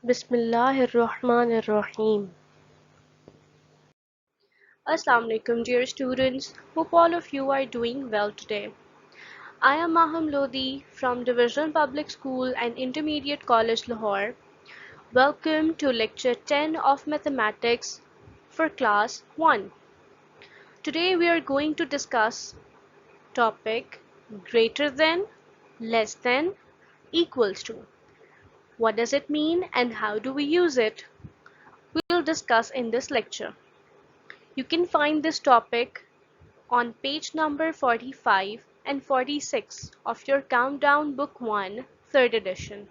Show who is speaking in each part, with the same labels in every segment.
Speaker 1: Bismillahirrahmanirrahim. Assalamu alaikum, dear students. Hope all of you are doing well today. I am Maham Lodi from Division Public School and Intermediate College Lahore. Welcome to lecture 10 of Mathematics for class 1. Today we are going to discuss topic greater than, less than, equals to. What does it mean and how do we use it? We'll discuss in this lecture. You can find this topic on page number 45 and 46 of your Countdown Book 1, 3rd edition.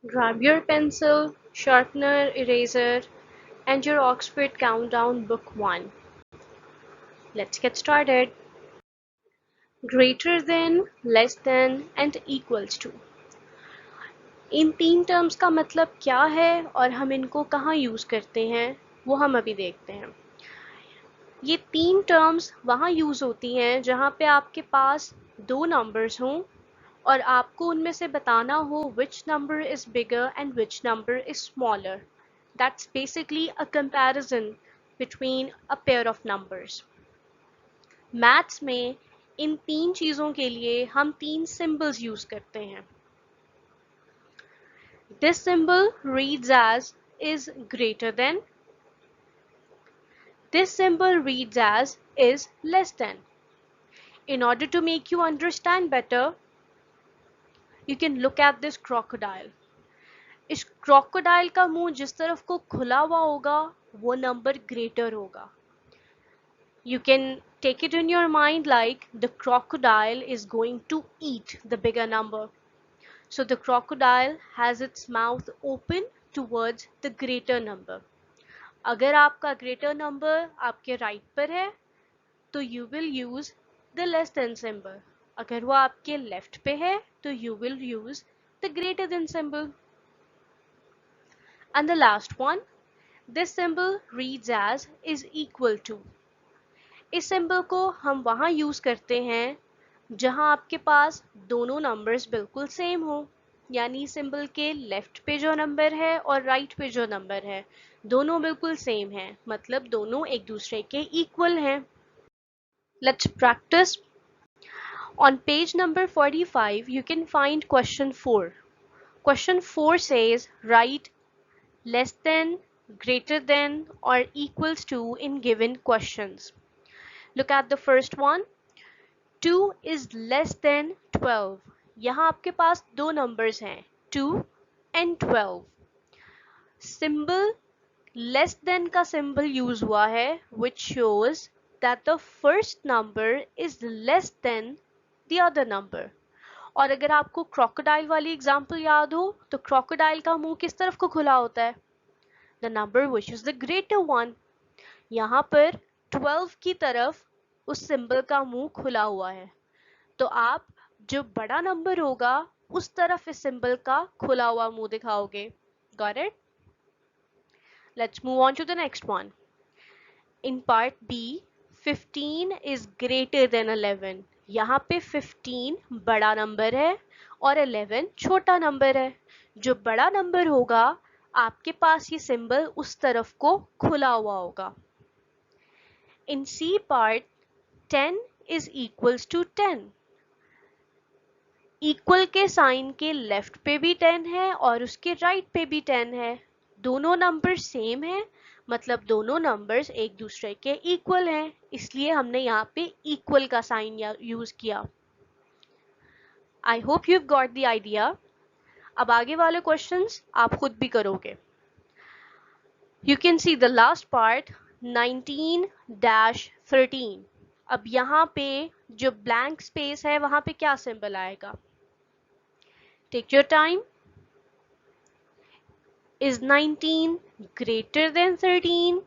Speaker 1: Grab your pencil, sharpener, eraser, and your Oxford Countdown Book 1. Let's get started. Greater than, less than, and equals to. इन तीन terms का मतलब क्या है और हम इनको कहाँ use करते हैं वो हम अभी देखते हैं। ये तीन टर्म्स वहाँ यूज होती हैं जहाँ पे आपके पास दो नंबर्स हों और आपको उनमें से बताना हो which number is bigger and which number is smaller. That's basically a comparison between a pair of numbers. Maths में इन तीन चीज़ों के लिए हम तीन symbols यूज करते हैं. This symbol reads as is greater than. This symbol reads as is less than. In order to make you understand better, you can look at this crocodile. इस crocodile का मुंह जिस तरफ को खुला हुआ होगा वो नंबर greater होगा. You can take it in your mind like the crocodile is going to eat the bigger number. So the crocodile has its mouth open towards the greater number. अगर आपका greater number आपके right पर है तो you will use the less than symbol. अगर वो आपके left पे है तो you will use the greater than symbol. And the last one, this symbol reads as is equal to. इस सिंबल को हम वहाँ यूज करते हैं जहाँ आपके पास दोनों नंबर्स बिल्कुल सेम हो, यानी सिंबल के लेफ्ट पे जो नंबर है और राइट पे जो नंबर है दोनों बिल्कुल सेम हैं, मतलब दोनों एक दूसरे के इक्वल हैं. Let's practice. On page number 45 you can find question 4. Question 4 says write less than, greater than or equals to in given questions. Look at the first one. 2 is less than 12. यहाँ आपके पास दो numbers हैं 2 and 12. Symbol less than का symbol use हुआ है which shows that the first number is less than the other number. और अगर आपको crocodile वाली example याद हो तो crocodile का मुंह किस तरफ को खुला होता है? The number which is the greater one. यहाँ पर 12 की तरफ उस सिंबल का मुंह खुला हुआ है, तो आप जो बड़ा नंबर होगा उस तरफ इस सिंबल का खुला हुआ मुंह दिखाओगे. Got it? Let's move on to the next one. In part B, 15 is greater than 11. यहाँ पे 15 बड़ा नंबर है और 11 छोटा नंबर है. जो बड़ा नंबर होगा आपके पास ये सिंबल उस तरफ को खुला हुआ होगा. In C part, 10 is equals to 10. Equal के साइन के लेफ्ट पे भी 10 है और उसके राइट पे भी 10 है. दोनों नंबर सेम है, मतलब दोनों नंबर्स एक दूसरे के इक्वल हैं, इसलिए हमने यहाँ पे इक्वल का साइन यूज किया. I hope you have got the idea. अब आगे वाले क्वेश्चंस आप खुद भी करोगे. You can see the last part 19-13. अब यहाँ पे जो ब्लैंक स्पेस है वहां पे क्या सिंबल आएगा? Take your time. Is 19 greater than 13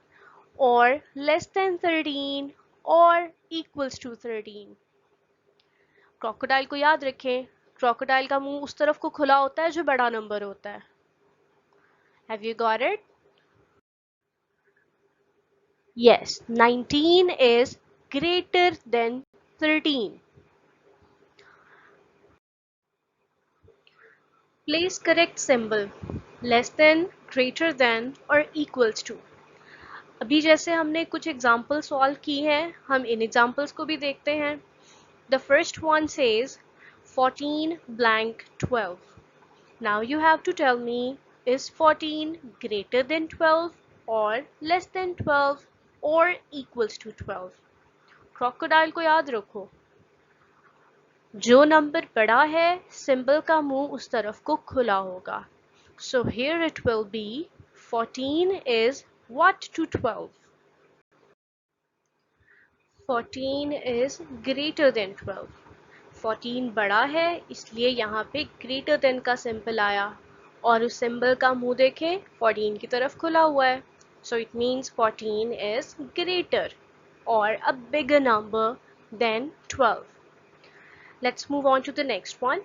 Speaker 1: or less than 13 or equals to 13? Crocodile को याद रखें, crocodile का मुंह उस तरफ को खुला होता है जो बड़ा नंबर होता है. Have you got it? Yes, 19 is greater than 13. Place correct symbol less than, greater than और equals to। अभी जैसे हमने कुछ एग्जाम्पल सॉल्व की हैं, हम इन एग्जाम्पल्स को भी देखते हैं। The first one says 14 blank 12. Now you have to tell me, is 14 greater than 12 or less than 12 or equals to 12? Crocodile को याद रखो, जो नंबर बड़ा है सिंबल का मुंह उस तरफ को खुला होगा। So here it will be 14 is what to 12? 14 is greater than 12. 14 बड़ा है इसलिए यहाँ पे greater than का सिंबल आया और उस सिंबल का मुंह देखें 14 की तरफ खुला हुआ है। So it means 14 is greater or a bigger number than 12. Let's move on to the next one.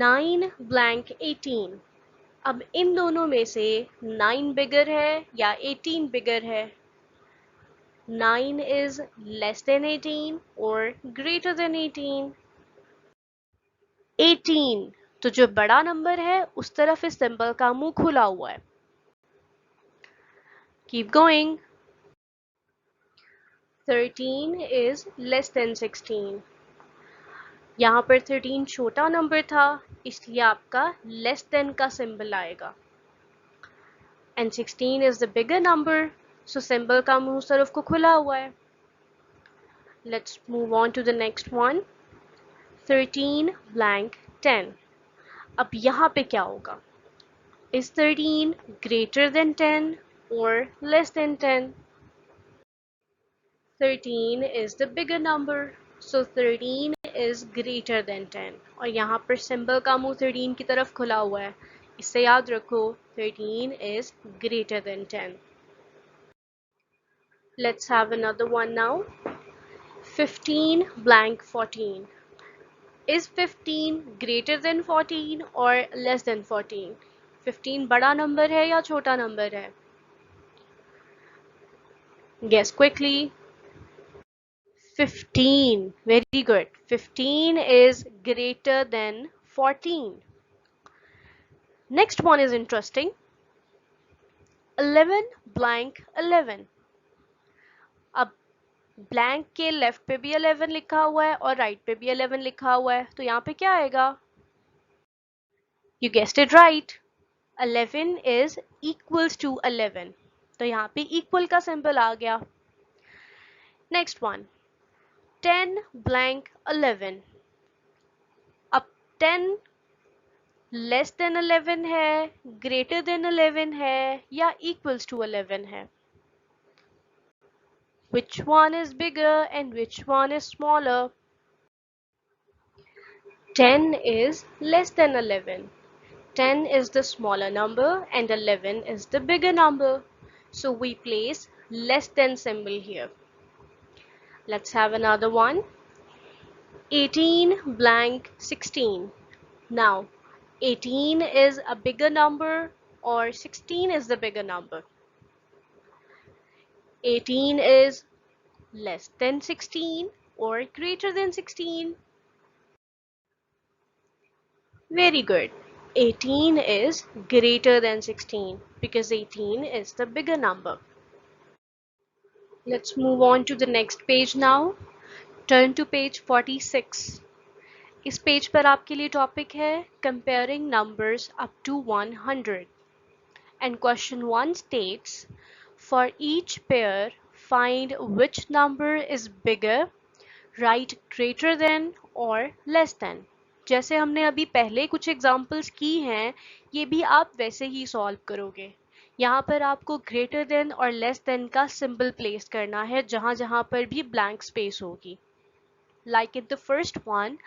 Speaker 1: 9 blank 18. अब इन दोनों में से 9 बिगर है या 18 बिगर है? 9 is less than 18 or greater than 18? 18, तो जो बड़ा नंबर है उस तरफ इस सिंबल का मुंह खुला हुआ है। Keep going. 13 is less than 16. यहाँ पर 13 छोटा नंबर था इसलिए आपका लेस देन का सिंबल आएगा। And 16 is the bigger number, so symbol का मुंह उस तरफ को खुला हुआ है। Let's move on to the next one. 13 blank 10. अब यहाँ पे क्या होगा? Is 13 greater than 10 or less than 10? 13 is the bigger number, so 13 is greater than 10. और यहाँ पर symbol का मुंह 13 की तरफ खुला हुआ है, इससे याद रखो 13 is greater than 10. Let's have another one now. 15 blank 14. Is 15 greater than 14 or less than 14? 15 बड़ा नंबर है या छोटा नंबर है? Guess quickly. 15. Very good. 15 is greater than 14. Next one is interesting. 11 blank 11. अब ब्लैंक के लेफ्ट पे भी 11 लिखा हुआ है और राइट पे भी 11 लिखा हुआ है, तो यहाँ पे क्या आएगा? You guessed it right. 11 is equals to 11. तो यहाँ पे equal का symbol आ गया। Next one. 10 blank 11. अब 10 less than 11 है, greater than 11 है या equals to 11 है? Which one is bigger and which one is smaller? 10 is less than 11. 10 is the smaller number and 11 is the bigger number. So we place less than symbol here. Let's have another one. 18 blank 16. Now 18 is a bigger number or 16 is the bigger number? 18 is less than 16 or greater than 16? Very good. 18 is greater than 16 because 18 is the bigger number. Let's move on to the next page now. Turn to page 46. इस page पर आपके लिए topic है comparing numbers up to 100. And question 1 states, for each pair, find which number is bigger, write greater than or less than. जैसे हमने अभी पहले कुछ एग्जाम्पल्स की हैं, ये भी आप वैसे ही सॉल्व करोगे। यहाँ पर आपको ग्रेटर देन और लेस देन का सिंबल प्लेस करना है जहाँ जहाँ पर भी ब्लैंक स्पेस होगी। Like in the first one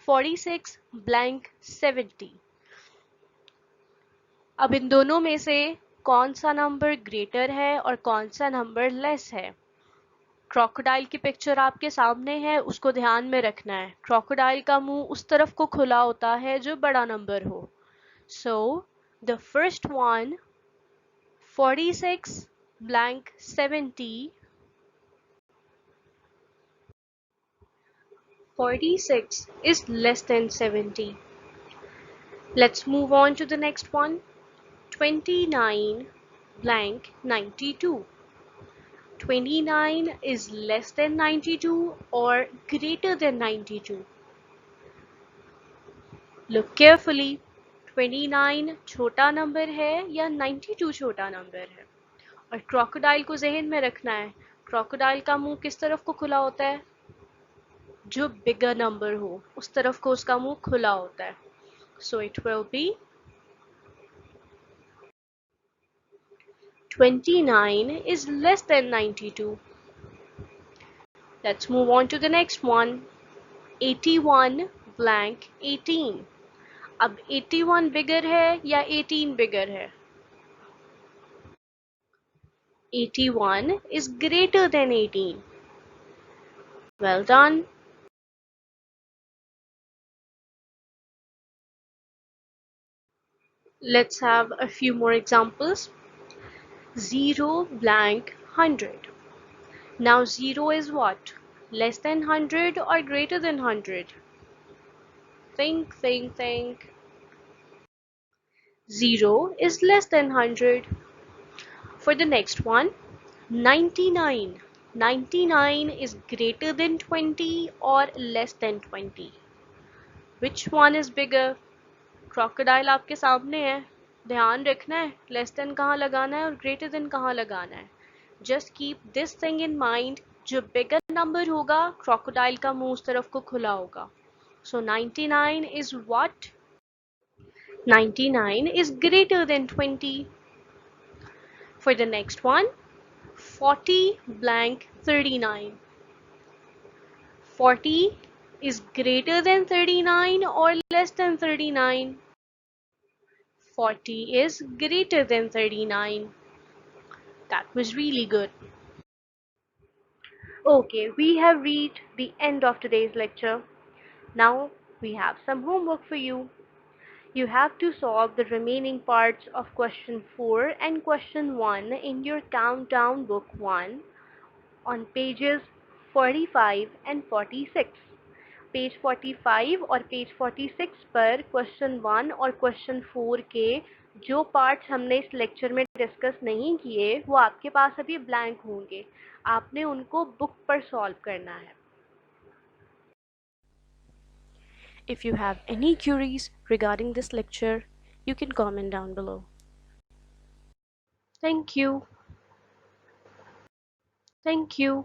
Speaker 1: 46 blank 70. अब इन दोनों में से कौन सा नंबर ग्रेटर है और कौन सा नंबर लेस है? क्रोकोडाइल की पिक्चर आपके सामने है, उसको ध्यान में रखना है। क्रोकोडाइल का मुंह उस तरफ को खुला होता है जो बड़ा नंबर हो। So the first one 46 blank 70. 46 is less than 70. Let's move on to the next one. 29 blank 92. 29 is less than 92 or greater than 92. Look carefully. 29 छोटा नंबर है या 92 छोटा नंबर है? और क्रोकोडाइल को जहन में रखना है, क्रोकोडाइल का मुंह किस तरफ को खुला होता है? जो बिगर नंबर हो उस तरफ को उसका मुंह खुला होता है. So it will be 29 is less than 92. Let's move on to the next one. 81 blank 18. अब 81 बिगर है या 18 बिगर है? 81 is greater than 18. Well done. Let's have a few more examples. 0 blank 100. Now 0 is what? Less than 100 or greater than 100? Think, think, think. 0 is less than 100. For the next one, 99. 99 is greater than 20 or less than 20. Which one is bigger? Crocodile आपके सामने है, ध्यान रखना है less than कहाँ लगाना है और ग्रेटर देन कहाँ लगाना है. Just keep this thing in mind. जो बिगर नंबर होगा क्रोकोडाइल का मुंह उस तरफ को खुला होगा. सो 99 is what? 99 is greater than 20. For the next one, 40 blank 39. 40 is greater than 39 or less than 39? 40 is greater than 39. That was really good. Okay, we have reached the end of today's lecture. Now we have some homework for you. You have to solve the remaining parts of question 4 and question 1 in your countdown book 1 on pages 45 and 46. Page 45 और page 46 पर question 1 और question 4 के जो parts हमने इस lecture में discuss नहीं किए वो आपके पास अभी ब्लैंक होंगे. आपने उनको बुक पर सॉल्व करना है. If you have any queries regarding this lecture, you can comment down below. Thank you. Thank you.